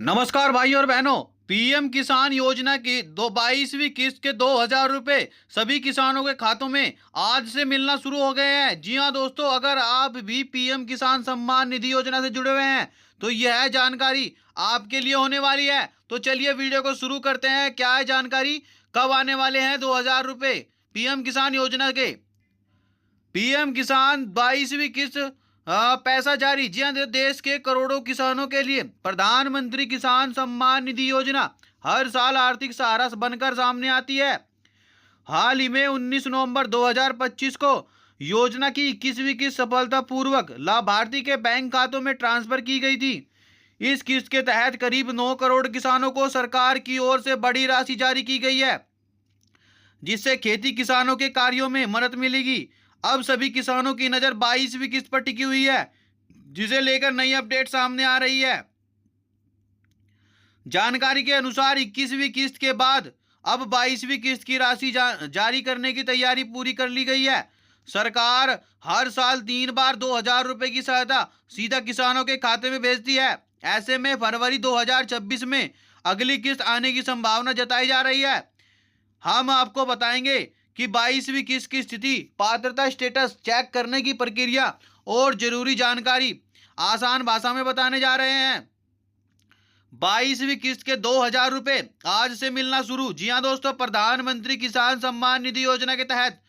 नमस्कार भाई और बहनों। पीएम किसान योजना की 22वीं किस्त के 2,000 रुपए सभी किसानों के खातों में आज से मिलना शुरू हो गए हैं। जी हाँ दोस्तों, अगर आप भी पीएम किसान सम्मान निधि योजना से जुड़े हुए हैं तो यह जानकारी आपके लिए होने वाली है। तो चलिए वीडियो को शुरू करते हैं। क्या है जानकारी, कब आने वाले हैं 2,000 रुपए पीएम किसान योजना के। पीएम किसान 22वीं किस्त पैसा जारी। जी हाँ, देश के करोड़ों किसानों के लिए प्रधानमंत्री किसान सम्मान निधि योजना हर साल आर्थिक सहारा बनकर सामने आती है। हाल ही में 19 नवंबर 2025 को योजना की 21वीं किस्त सफलतापूर्वक लाभार्थी के बैंक खातों में ट्रांसफर की गई थी। इस किस्त के तहत करीब 9 करोड़ किसानों को सरकार की ओर से बड़ी राशि जारी की गई है, जिससे खेती किसानों के कार्यों में मदद मिलेगी। अब सभी किसानों की नजर 22वीं किस्त पर टिकी हुई है, जिसे लेकर नई अपडेट सामने आ रही है। जानकारी के अनुसार 21वीं किस्त के बाद अब 22वीं किस्त की राशि जारी करने की तैयारी पूरी कर ली गई है। सरकार हर साल 3 बार 2,000 रुपए की सहायता सीधा किसानों के खाते में भेजती है। ऐसे में फरवरी 2026 में अगली किस्त आने की संभावना जताई जा रही है। हम आपको बताएंगे कि 22वीं किस्त की स्थिति, पात्रता स्टेटस चेक करने की प्रक्रिया और जरूरी जानकारी आसान भाषा में बताने जा रहे हैं। 22वीं किस्त के 2,000 रुपए आज से मिलना शुरू। जी हाँ दोस्तों, प्रधानमंत्री किसान सम्मान निधि योजना के तहत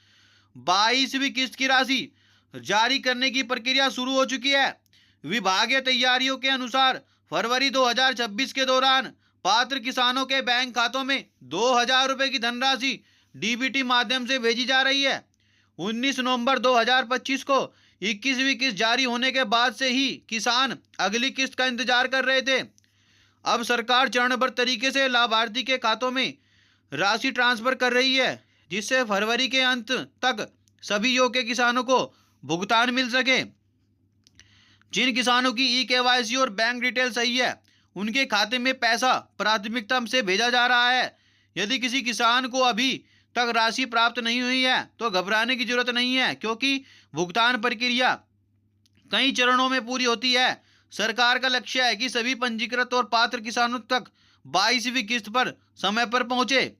22वीं किस्त की राशि जारी करने की प्रक्रिया शुरू हो चुकी है। विभागीय तैयारियों के अनुसार फरवरी 2026 के दौरान पात्र किसानों के बैंक खातों में 2,000 रुपए की धनराशि डीबीटी माध्यम से भेजी जा रही है। 19 नवंबर 2025 को 21वीं किस्त जारी होने के बाद से ही किसान अगली किस्त का इंतजार कर रहे थे। अब सरकार चरणबद्ध तरीके से लाभार्थी के खातों में राशि ट्रांसफर कर रही है, जिससे फरवरी के अंत तक सभी योग्य किसानों को भुगतान मिल सके। जिन किसानों की ई-केवाईसी और बैंक डिटेल सही है, उनके खाते में पैसा प्राथमिकता से भेजा जा रहा है। यदि किसी किसान को अभी तक राशि प्राप्त नहीं हुई है तो घबराने की जरूरत नहीं है, क्योंकि भुगतान प्रक्रिया कई चरणों में पूरी होती है। सरकार का लक्ष्य है कि सभी पंजीकृत और पात्र किसानों तक 22वीं किस्त पर समय पर पहुंचे।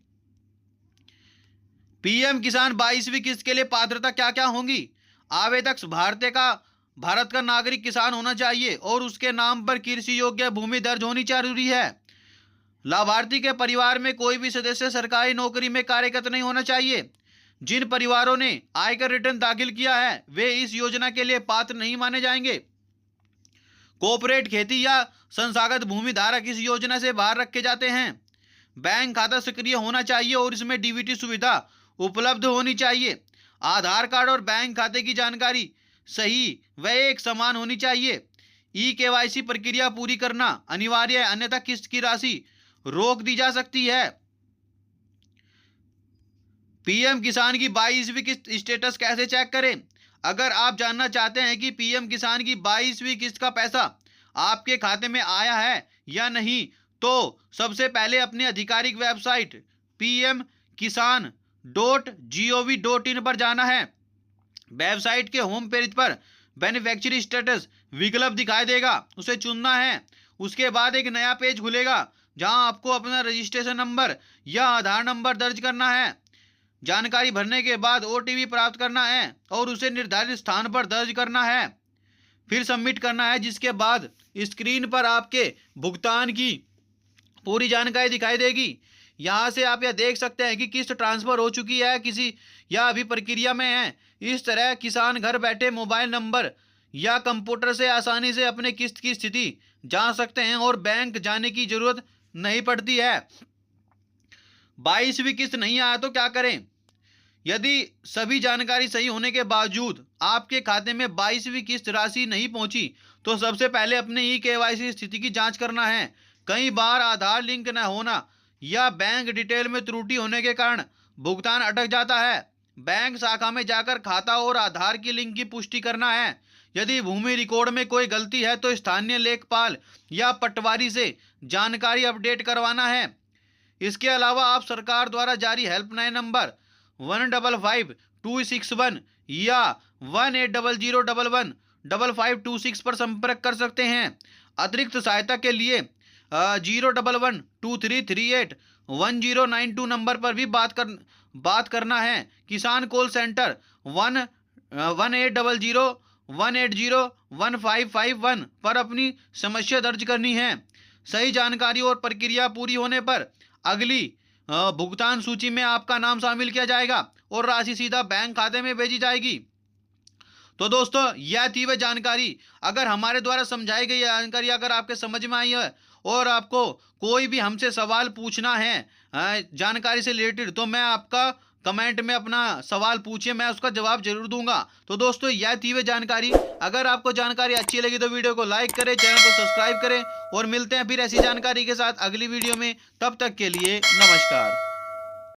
पीएम किसान 22वीं किस्त के लिए पात्रता क्या क्या होंगी। आवेदक भारत का नागरिक किसान होना चाहिए और उसके नाम पर कृषि योग्य भूमि दर्ज होनी जरूरी है। लाभार्थी के परिवार में कोई भी सदस्य सरकारी नौकरी में कार्यरत नहीं होना चाहिए। जिन परिवारों ने आयकर रिटर्न दाखिल किया है वे इस योजना के लिए पात्र नहीं माने जाएंगे। कॉर्पोरेट खेती या संस्थागत भूमि धारक इस योजना से बाहर रखे जाते हैं। बैंक खाता सक्रिय होना चाहिए और इसमें डीबीटी सुविधा उपलब्ध होनी चाहिए। आधार कार्ड और बैंक खाते की जानकारी सही व एक समान होनी चाहिए। ई-केवाईसी प्रक्रिया पूरी करना अनिवार्य है, अन्यथा किस्त की राशि रोक दी जा सकती है। पीएम किसान की 22वीं किस्त स्टेटस कैसे चेक करें। अगर आप जानना चाहते हैं कि पीएम किसान की 22वीं किस्त का पैसा आपके खाते में आया है या नहीं, तो सबसे पहले अपनी आधिकारिक वेबसाइट pmkisan.gov.in पर जाना है। वेबसाइट के होम पेज पर बेनिफिशियरी स्टेटस विकल्प दिखाई देगा, उसे चुनना है। उसके बाद एक नया पेज खुलेगा जहां आपको अपना रजिस्ट्रेशन नंबर या आधार नंबर दर्ज करना है। जानकारी भरने के बाद ओटीपी प्राप्त करना है और उसे निर्धारित स्थान पर दर्ज करना है, फिर सबमिट करना है, जिसके बाद स्क्रीन पर आपके भुगतान की पूरी जानकारी दिखाई देगी। यहाँ से आप यह देख सकते हैं कि किस्त ट्रांसफर हो चुकी है किसी या अभी प्रक्रिया में है। इस तरह किसान घर बैठे मोबाइल नंबर या कंप्यूटर से आसानी से अपने किस्त की स्थिति जान सकते हैं और बैंक जाने की जरूरत नहीं पड़ती है। 22वीं किस्त नहीं आया तो क्या करें। यदि सभी जानकारी सही होने के बावजूद आपके खाते में 22वीं किस्त राशि नहीं पहुंची तो सबसे पहले अपने ई-केवाईसी स्थिति की जांच करना है। कई बार आधार लिंक न होना या बैंक डिटेल में त्रुटि होने के कारण भुगतान अटक जाता है। बैंक शाखा में जाकर खाता और आधार की लिंक की पुष्टि करना है। यदि भूमि रिकॉर्ड में कोई गलती है तो स्थानीय लेखपाल या पटवारी से जानकारी अपडेट करवाना है। इसके अलावा आप सरकार द्वारा जारी हेल्पलाइन नंबर 155261 या 1800115526 पर संपर्क कर सकते हैं। अतिरिक्त सहायता के लिए 01123381092 नंबर पर भी बात करना है। किसान कॉल सेंटर 1800180151 पर अपनी समस्या दर्ज करनी है। सही जानकारी और प्रक्रिया पूरी होने पर अगली भुगतान सूची में आपका नाम शामिल किया जाएगा और राशि सीधा बैंक खाते में भेजी जाएगी। तो दोस्तों, यह थी वह जानकारी। अगर हमारे द्वारा समझाई गई जानकारी अगर आपके समझ में आई है और आपको कोई भी हमसे सवाल पूछना है जानकारी से रिलेटेड, तो मैं आपका कमेंट में अपना सवाल पूछिए, मैं उसका जवाब जरूर दूंगा। तो दोस्तों, यह थी वह जानकारी। अगर आपको जानकारी अच्छी लगी तो वीडियो को लाइक करें, चैनल को सब्सक्राइब करें और मिलते हैं फिर ऐसी जानकारी के साथ अगली वीडियो में। तब तक के लिए नमस्कार।